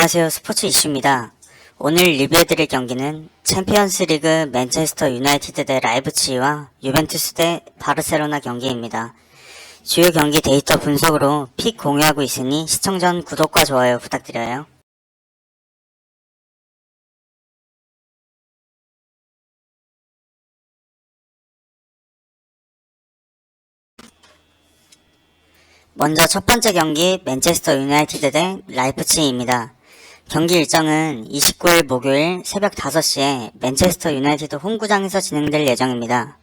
안녕하세요. 스포츠 이슈입니다. 오늘 리뷰해드릴 경기는 챔피언스 리그 맨체스터 유나이티드 대 라이프치히와 유벤투스 대 바르셀로나 경기입니다. 주요 경기 데이터 분석으로 픽 공유하고 있으니 시청 전 구독과 좋아요 부탁드려요. 먼저 첫 번째 경기 맨체스터 유나이티드 대 라이프치히입니다. 경기 일정은 29일 목요일 새벽 5시에 맨체스터 유나이티드 홈구장에서 진행될 예정입니다.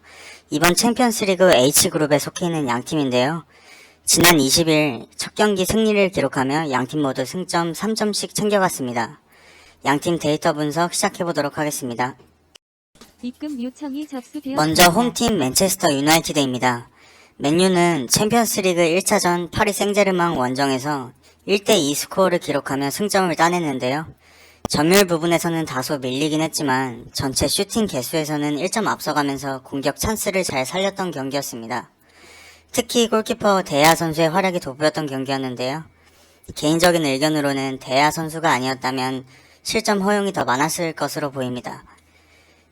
이번 챔피언스리그 H그룹에 속해 있는 양팀인데요. 지난 20일 첫 경기 승리를 기록하며 양팀 모두 승점 3점씩 챙겨갔습니다. 양팀 데이터 분석 시작해보도록 하겠습니다. 입금 요청이 접수되었습니다. 먼저 홈팀 맨체스터 유나이티드입니다. 맨유는 챔피언스리그 1차전 파리 생제르맹 원정에서 1대2 스코어를 기록하며 승점을 따냈는데요. 점유율 부분에서는 다소 밀리긴 했지만 전체 슈팅 개수에서는 1점 앞서가면서 공격 찬스를 잘 살렸던 경기였습니다. 특히 골키퍼 데야 선수의 활약이 돋보였던 경기였는데요. 개인적인 의견으로는 데야 선수가 아니었다면 실점 허용이 더 많았을 것으로 보입니다.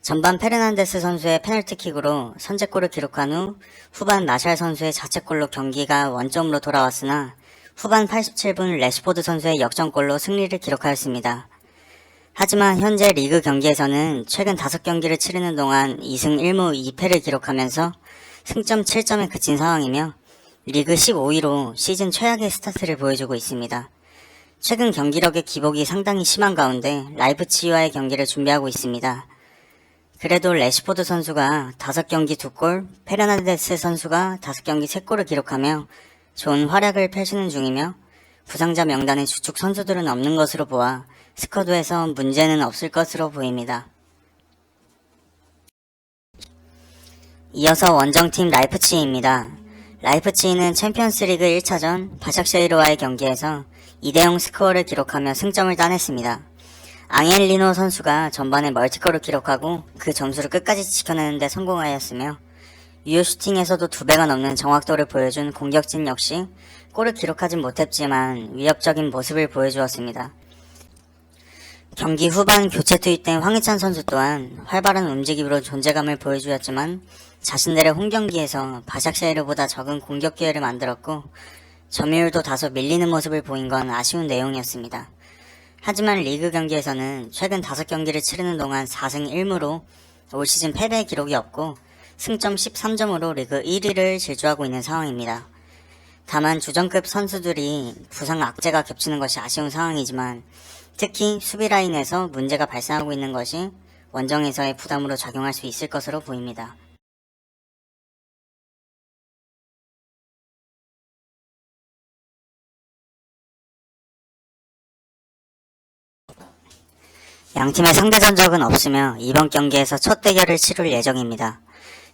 전반 페르난데스 선수의 페널티킥으로 선제골을 기록한 후 후반 마샬 선수의 자책골로 경기가 원점으로 돌아왔으나 후반 87분 레시포드 선수의 역전골로 승리를 기록하였습니다. 하지만 현재 리그 경기에서는 최근 5경기를 치르는 동안 2승 1무 2패를 기록하면서 승점 7점에 그친 상황이며 리그 15위로 시즌 최악의 스타트를 보여주고 있습니다. 최근 경기력의 기복이 상당히 심한 가운데 라이프치히와의 경기를 준비하고 있습니다. 그래도 레시포드 선수가 5경기 2골, 페르난데스 선수가 5경기 3골을 기록하며 좋은 활약을 펼치는 중이며 부상자 명단에 주축 선수들은 없는 것으로 보아 스쿼드에서 문제는 없을 것으로 보입니다. 이어서 원정팀 라이프치히입니다. 라이프치히는 챔피언스리그 1차전 바샥쉐히르와의 경기에서 2대0 스코어를 기록하며 승점을 따냈습니다. 앙헬리노 선수가 전반에 멀티골을 기록하고 그 점수를 끝까지 지켜내는 데 성공하였으며 유효 슈팅에서도 2배가 넘는 정확도를 보여준 공격진 역시 골을 기록하진 못했지만 위협적인 모습을 보여주었습니다. 경기 후반 교체 투입된 황희찬 선수 또한 활발한 움직임으로 존재감을 보여주었지만 자신들의 홈경기에서 바샥쉐히르보다 적은 공격 기회를 만들었고 점유율도 다소 밀리는 모습을 보인 건 아쉬운 내용이었습니다. 하지만 리그 경기에서는 최근 5경기를 치르는 동안 4승 1무로 올 시즌 패배 기록이 없고 승점 13점으로 리그 1위를 질주하고 있는 상황입니다. 다만 주전급 선수들이 부상 악재가 겹치는 것이 아쉬운 상황이지만 특히 수비 라인에서 문제가 발생하고 있는 것이 원정에서의 부담으로 작용할 수 있을 것으로 보입니다. 양팀의 상대 전적은 없으며 이번 경기에서 첫 대결을 치룰 예정입니다.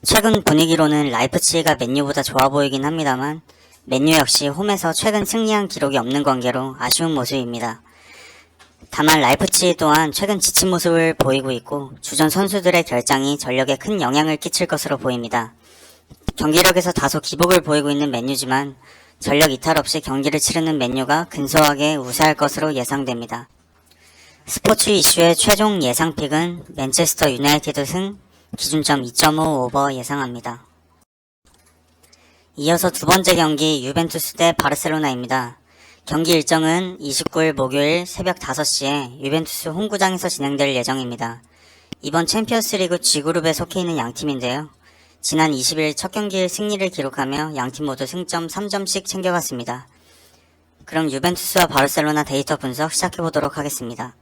최근 분위기로는 라이프치히가 맨유보다 좋아 보이긴 합니다만 맨유 역시 홈에서 최근 승리한 기록이 없는 관계로 아쉬운 모습입니다. 다만 라이프치히 또한 최근 지친 모습을 보이고 있고 주전 선수들의 결장이 전력에 큰 영향을 끼칠 것으로 보입니다. 경기력에서 다소 기복을 보이고 있는 맨유지만 전력 이탈 없이 경기를 치르는 맨유가 근소하게 우세할 것으로 예상됩니다. 스포츠 이슈의 최종 예상픽은 맨체스터 유나이티드 승, 기준점 2.5 오버 예상합니다. 이어서 두 번째 경기 유벤투스 대 바르셀로나입니다. 경기 일정은 29일 목요일 새벽 5시에 유벤투스 홈구장에서 진행될 예정입니다. 이번 챔피언스리그 G그룹에 속해 있는 양팀인데요. 지난 20일 첫 경기에 승리를 기록하며 양팀 모두 승점 3점씩 챙겨갔습니다. 그럼 유벤투스와 바르셀로나 데이터 분석 시작해보도록 하겠습니다.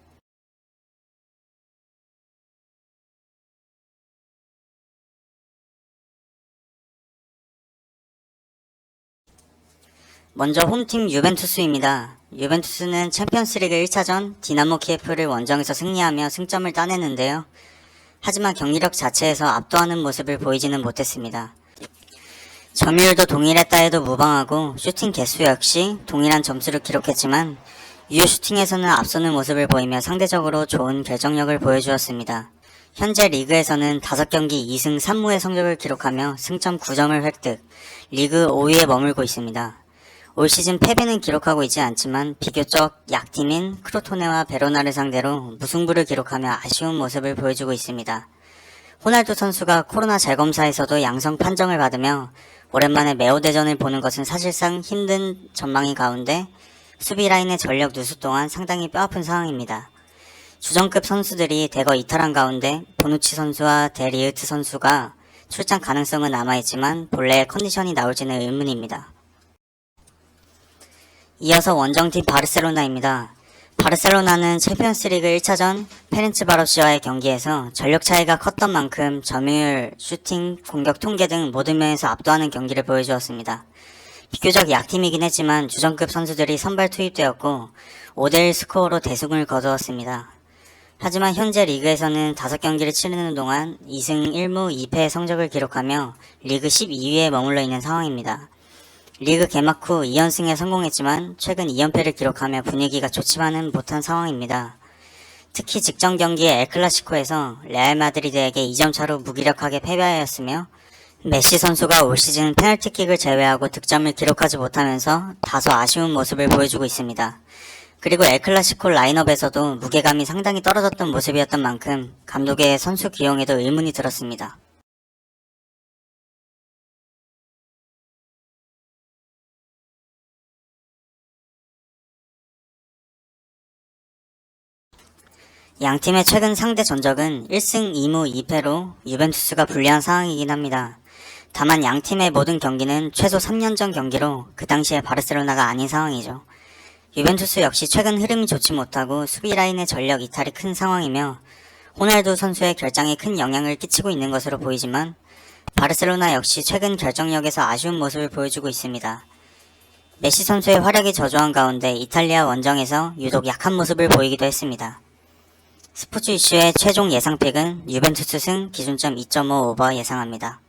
먼저 홈팀 유벤투스입니다. 유벤투스는 챔피언스리그 1차전 디나모 키예프를 원정에서 승리하며 승점을 따냈는데요. 하지만 경기력 자체에서 압도하는 모습을 보이지는 못했습니다. 점유율도 동일했다 해도 무방하고 슈팅 개수 역시 동일한 점수를 기록했지만 유효 슈팅에서는 앞서는 모습을 보이며 상대적으로 좋은 결정력을 보여주었습니다. 현재 리그에서는 5경기 2승 3무의 성적을 기록하며 승점 9점을 획득, 리그 5위에 머물고 있습니다. 올 시즌 패배는 기록하고 있지 않지만 비교적 약팀인 크로토네와 베로나를 상대로 무승부를 기록하며 아쉬운 모습을 보여주고 있습니다. 호날두 선수가 코로나 재검사에서도 양성 판정을 받으며 오랜만에 메오 대전을 보는 것은 사실상 힘든 전망인 가운데 수비 라인의 전력 누수 또한 상당히 뼈아픈 상황입니다. 주전급 선수들이 대거 이탈한 가운데 보누치 선수와 데리으트 선수가 출장 가능성은 남아있지만 본래의 컨디션이 나올지는 의문입니다. 이어서 원정팀 바르셀로나입니다. 바르셀로나는 챔피언스리그 1차전 페렌츠바로시와의 경기에서 전력 차이가 컸던 만큼 점유율, 슈팅, 공격 통계 등 모든 면에서 압도하는 경기를 보여주었습니다. 비교적 약팀이긴 했지만 주전급 선수들이 선발 투입되었고 5대1 스코어로 대승을 거두었습니다. 하지만 현재 리그에서는 5경기를 치르는 동안 2승 1무 2패의 성적을 기록하며 리그 12위에 머물러 있는 상황입니다. 리그 개막 후 2연승에 성공했지만 최근 2연패를 기록하며 분위기가 좋지만은 못한 상황입니다. 특히 직전 경기의 엘클라시코에서 레알 마드리드에게 2점 차로 무기력하게 패배하였으며 메시 선수가 올 시즌 페널티킥을 제외하고 득점을 기록하지 못하면서 다소 아쉬운 모습을 보여주고 있습니다. 그리고 엘클라시코 라인업에서도 무게감이 상당히 떨어졌던 모습이었던 만큼 감독의 선수 기용에도 의문이 들었습니다. 양팀의 최근 상대 전적은 1승 2무 2패로 유벤투스가 불리한 상황이긴 합니다. 다만 양팀의 모든 경기는 최소 3년 전 경기로 그 당시에 바르셀로나가 아닌 상황이죠. 유벤투스 역시 최근 흐름이 좋지 못하고 수비 라인의 전력 이탈이 큰 상황이며 호날두 선수의 결장에 큰 영향을 끼치고 있는 것으로 보이지만 바르셀로나 역시 최근 결정력에서 아쉬운 모습을 보여주고 있습니다. 메시 선수의 활약이 저조한 가운데 이탈리아 원정에서 유독 약한 모습을 보이기도 했습니다. 스포츠 이슈의 최종 예상픽은 유벤투스 승 기준점 2.5 오버 예상합니다.